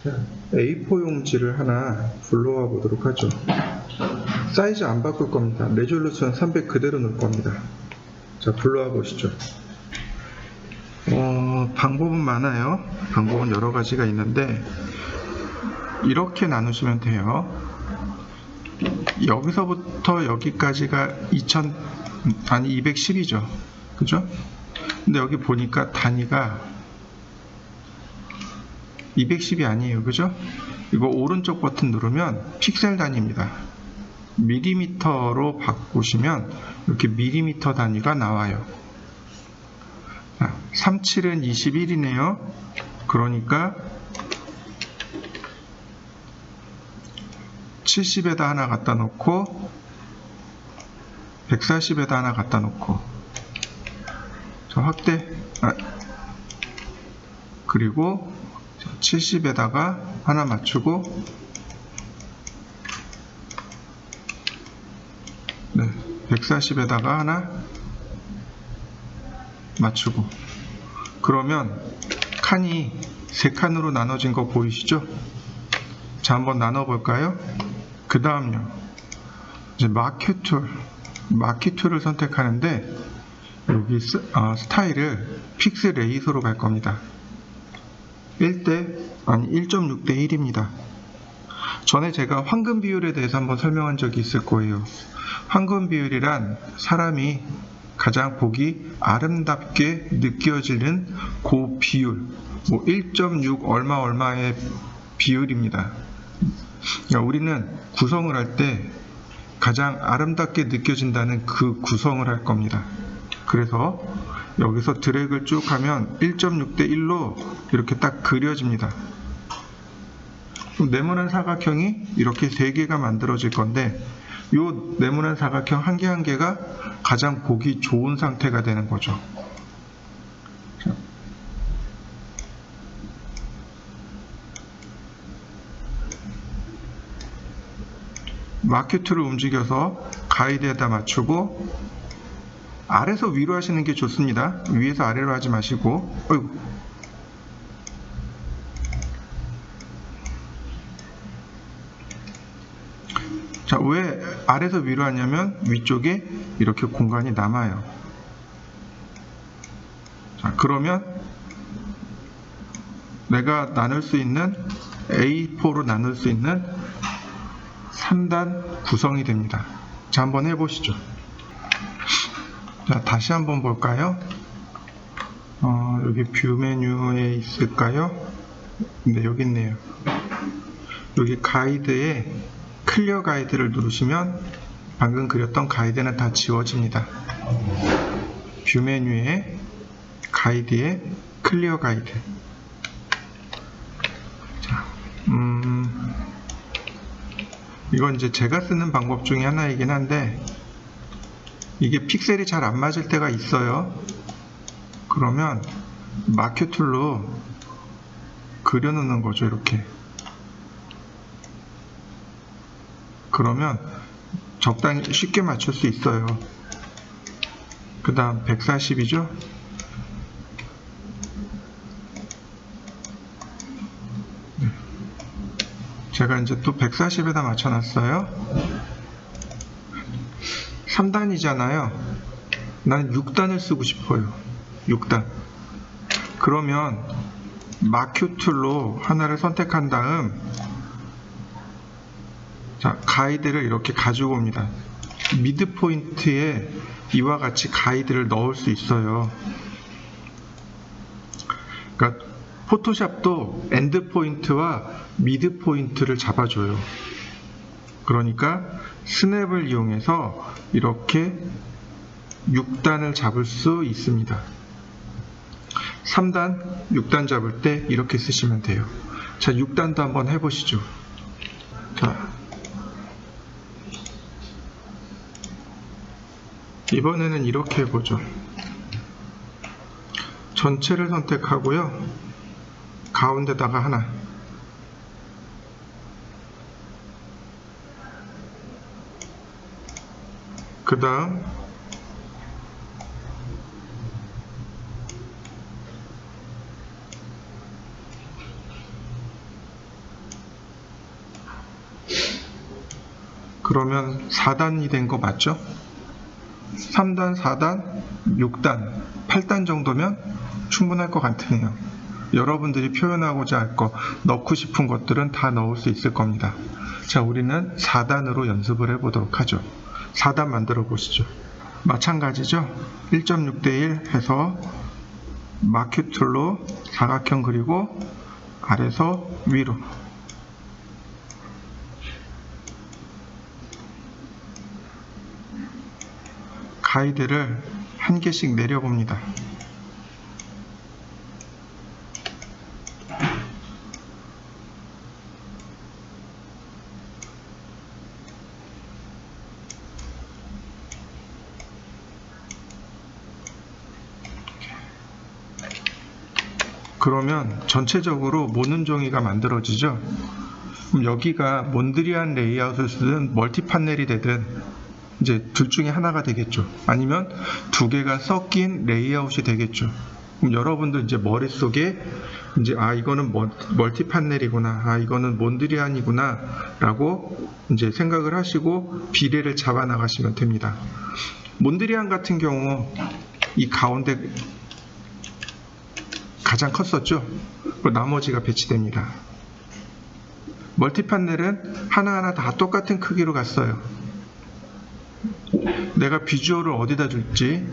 A4 용지를 하나 불러와 보도록 하죠. 사이즈 안 바꿀 겁니다. 레졸루션 300 그대로 놓을 겁니다. 자, 불러와 보시죠. 방법은 많아요. 방법은 여러 가지가 있는데 이렇게 나누시면 돼요. 여기서부터 여기까지가 210이죠. 그죠? 근데 여기 보니까 단위가 210이 아니에요. 그죠? 이거 오른쪽 버튼 누르면 픽셀 단위입니다. 밀리미터로 바꾸시면 이렇게 밀리미터 단위가 나와요. 37은 21이네요. 그러니까 70에다 하나 갖다 놓고 140에다 하나 갖다 놓고 확대 그리고 70에다가 하나 맞추고 140에다가 하나 맞추고 그러면 칸이 3칸으로 나눠진 거 보이시죠? 자, 한번 나눠 볼까요? 그 다음요, 이제 마키 툴을 선택하는데 여기 스타일을 픽스 레이소로 갈 겁니다. 1.6대 1입니다. 전에 제가 황금 비율에 대해서 한번 설명한 적이 있을 거예요. 황금 비율이란 사람이 가장 보기 아름답게 느껴지는 그 비율, 1.6 얼마의 비율입니다. 그러니까 우리는 구성을 할 때 가장 아름답게 느껴진다는 그 구성을 할 겁니다. 그래서 여기서 드래그를 쭉 하면 1.6대 1로 이렇게 딱 그려집니다. 네모난 사각형이 이렇게 3개가 만들어질 건데 이 네모난 사각형 한 개 한 개가 가장 보기 좋은 상태가 되는 거죠. 마키 툴을 움직여서 가이드에다 맞추고 아래서 위로 하시는 게 좋습니다. 위에서 아래로 하지 마시고 자, 왜 아래서 위로 하냐면 위쪽에 이렇게 공간이 남아요. 자, 그러면 내가 나눌 수 있는 A4로 나눌 수 있는 3단 구성이 됩니다. 자, 한번 해보시죠. 자, 다시 한번 볼까요? 여기 뷰 메뉴에 있을까요? 네, 여기 있네요. 여기 가이드에 클리어 가이드를 누르시면 방금 그렸던 가이드는 다 지워집니다. 뷰 메뉴에 가이드에 클리어 가이드. 자, 이건 이제 제가 쓰는 방법 중에 하나이긴 한데 이게 픽셀이 잘 안 맞을 때가 있어요. 그러면 마키 툴로 그려놓는 거죠. 이렇게. 그러면 적당히 쉽게 맞출 수 있어요. 그 다음 140이죠. 제가 이제 또 140에다 맞춰놨어요. 3단이잖아요. 난 6단을 쓰고 싶어요. 6단. 그러면 마키 툴로 하나를 선택한 다음 자, 가이드를 이렇게 가지고 옵니다. 미드 포인트에 이와 같이 가이드를 넣을 수 있어요. 그러니까 포토샵도 엔드 포인트와 미드 포인트를 잡아줘요. 그러니까 스냅을 이용해서 이렇게 6단을 잡을 수 있습니다. 3단, 6단 잡을 때 이렇게 쓰시면 돼요. 자, 6단도 한번 해보시죠. 자, 이번에는 이렇게 해보죠. 전체를 선택하고요. 가운데다가 하나. 그 다음 그러면 4단이 된 거 맞죠? 3단, 4단, 6단, 8단 정도면 충분할 것 같으네요. 여러분들이 표현하고자 할 거, 넣고 싶은 것들은 다 넣을 수 있을 겁니다. 자, 우리는 4단으로 연습을 해보도록 하죠. 4단 만들어 보시죠. 마찬가지죠. 1.6대 1 해서 마큐 툴로 사각형 그리고 아래서 위로 가이드를 한 개씩 내려봅니다. 그러면 전체적으로 모눈종이가 만들어지죠. 그럼 여기가 몬드리안 레이아웃을 쓰든 멀티 판넬이 되든 이제 둘 중에 하나가 되겠죠. 아니면 두 개가 섞인 레이아웃이 되겠죠. 그럼 여러분들 이제 머릿속에 이제 이거는 멀티 판넬이구나, 이거는 몬드리안이구나 라고 이제 생각을 하시고 비례를 잡아 나가시면 됩니다. 몬드리안 같은 경우 이 가운데 가장 컸었죠. 그리고 나머지가 배치됩니다. 멀티 판넬은 하나하나 다 똑같은 크기로 갔어요. 내가 비주얼을 어디다 줄지,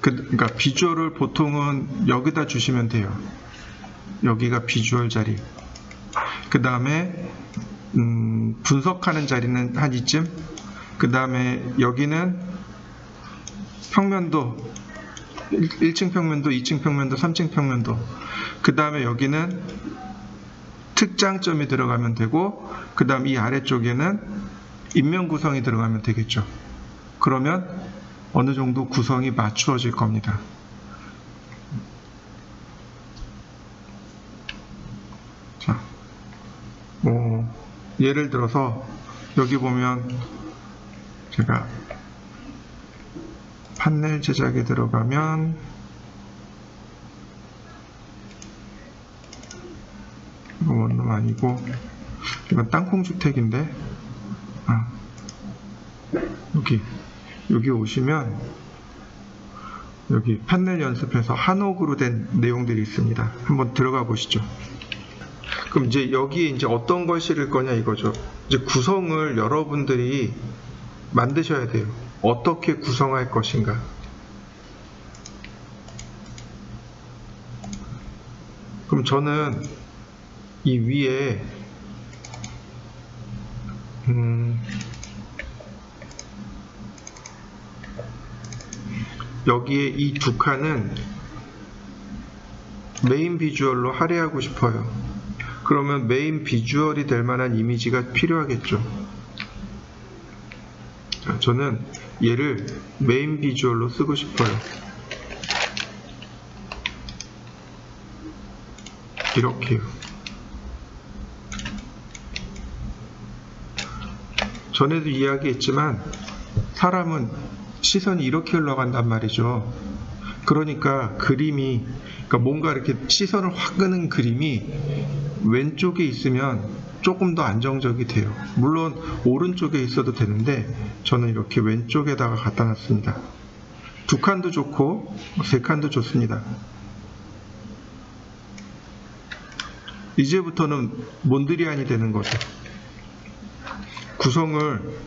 그러니까 비주얼을 보통은 여기다 주시면 돼요. 여기가 비주얼 자리. 그 다음에 분석하는 자리는 한 이쯤. 그 다음에 여기는 평면도 1층 평면도, 2층 평면도, 3층 평면도. 그 다음에 여기는 특장점이 들어가면 되고, 그 다음 이 아래쪽에는 인면 구성이 들어가면 되겠죠. 그러면 어느 정도 구성이 맞추어질 겁니다. 자, 예를 들어서 여기 보면 제가 판넬 제작에 들어가면 이거 원룸 아니고 이건 땅콩주택인데 여기 오시면 여기 판넬 연습해서 한옥으로 된 내용들이 있습니다. 한번 들어가 보시죠. 그럼 이제 여기에 이제 어떤 걸 실을 거냐 이거죠. 이제 구성을 여러분들이 만드셔야 돼요. 어떻게 구성할 것인가. 그럼 저는 이 위에 여기에 이 두 칸은 메인 비주얼로 할애하고 싶어요. 그러면 메인 비주얼이 될 만한 이미지가 필요하겠죠. 저는 얘를 메인 비주얼로 쓰고 싶어요. 이렇게요. 전에도 이야기했지만 사람은 시선이 이렇게 흘러간단 말이죠. 그러니까 그러니까 뭔가 이렇게 시선을 확 끄는 그림이 왼쪽에 있으면 조금 더 안정적이 돼요. 물론 오른쪽에 있어도 되는데 저는 이렇게 왼쪽에다가 갖다 놨습니다. 두 칸도 좋고 세 칸도 좋습니다. 이제부터는 몬드리안이 되는 거죠. 구성을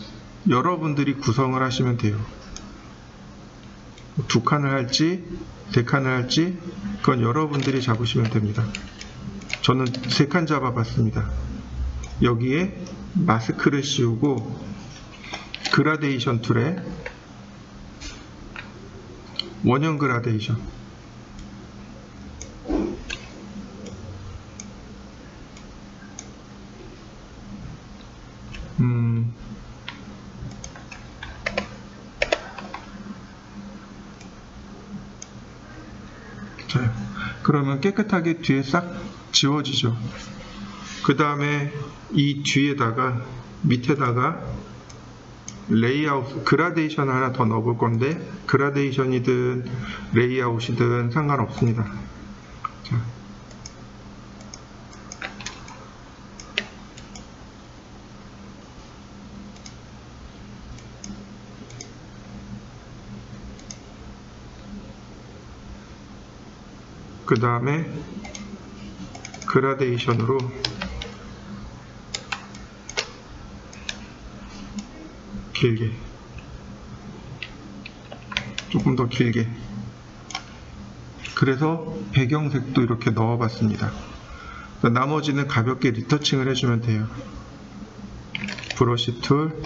여러분들이 구성을 하시면 돼요. 두 칸을 할지 세 칸을 할지 그건 여러분들이 잡으시면 됩니다. 저는 세 칸 잡아봤습니다. 여기에 마스크를 씌우고 그라데이션 툴에 원형 그라데이션 자, 그러면 깨끗하게 뒤에 싹 지워지죠. 그 다음에 이 뒤에다가 밑에다가 레이아웃 그라데이션 하나 더 넣어볼 건데 그라데이션이든 레이아웃이든 상관없습니다. 자. 그 다음에 그라데이션으로 길게, 조금 더 길게. 그래서 배경색도 이렇게 넣어봤습니다. 나머지는 가볍게 리터칭을 해주면 돼요. 브러쉬 툴,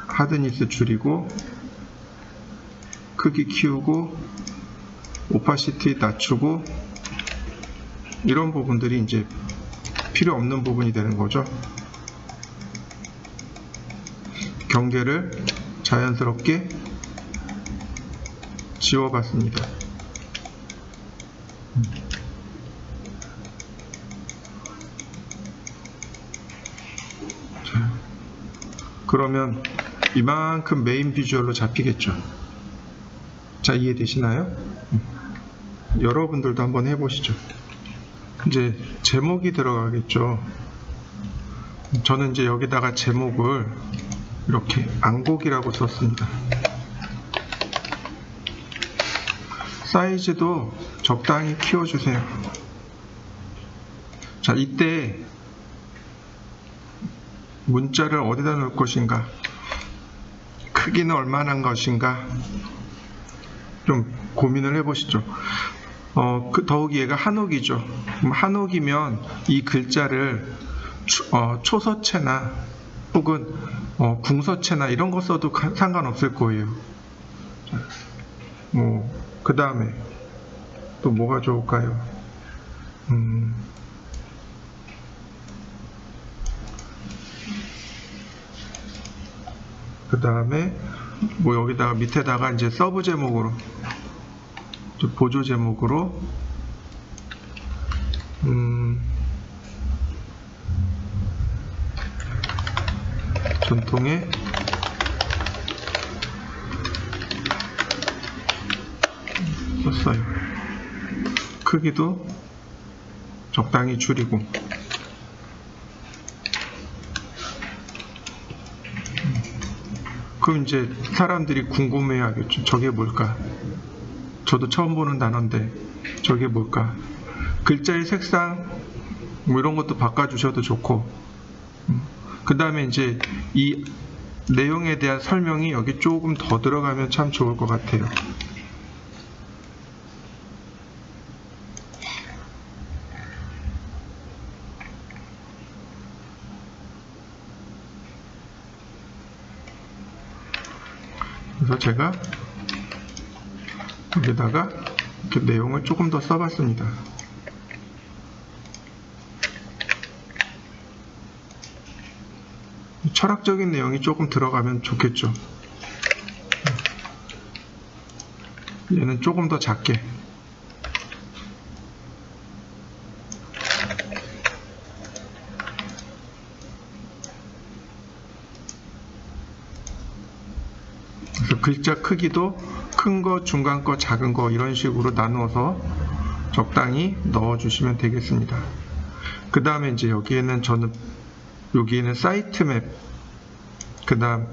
하드니스 줄이고, 크기 키우고, 오파시티 낮추고, 이런 부분들이 이제 필요 없는 부분이 되는 거죠. 경계를 자연스럽게 지워봤습니다. 자, 그러면 이만큼 메인 비주얼로 잡히겠죠. 자, 이해되시나요? 여러분들도 한번 해보시죠. 이제 제목이 들어가겠죠. 저는 이제 여기다가 제목을 이렇게 안곡이라고 썼습니다. 사이즈도 적당히 키워주세요. 자, 이때 문자를 어디다 넣을 것인가, 크기는 얼마나 한 것인가 좀 고민을 해보시죠. 더욱이 얘가 한옥이죠. 한옥이면 이 글자를 초서체나 혹은 궁서체나 이런 거 써도 상관없을 거예요. 그 다음에 또 뭐가 좋을까요? 그 다음에 여기다가 밑에다가 이제 서브 제목으로, 보조 제목으로 전통의 썼어요. 크기도 적당히 줄이고. 그럼 이제 사람들이 궁금해 하겠죠. 저게 뭘까? 저도 처음 보는 단어인데 저게 뭘까? 글자의 색상 이런 것도 바꿔주셔도 좋고, 그 다음에 이제 이 내용에 대한 설명이 여기 조금 더 들어가면 참 좋을 것 같아요. 그래서 제가 여기다가 이렇게 내용을 조금 더 써봤습니다. 철학적인 내용이 조금 들어가면 좋겠죠. 얘는 조금 더 작게. 그래서 글자 크기도 큰 거, 중간 거, 작은 거 이런 식으로 나누어서 적당히 넣어주시면 되겠습니다. 그 다음에 이제 여기에는 사이트 맵, 그 다음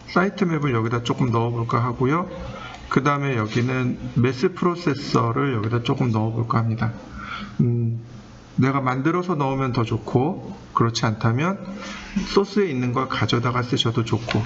사이트 맵을 여기다 조금 넣어볼까 하고요. 그 다음에 여기는 매스 프로세서를 여기다 조금 넣어볼까 합니다. 내가 만들어서 넣으면 더 좋고, 그렇지 않다면 소스에 있는 걸 가져다가 쓰셔도 좋고,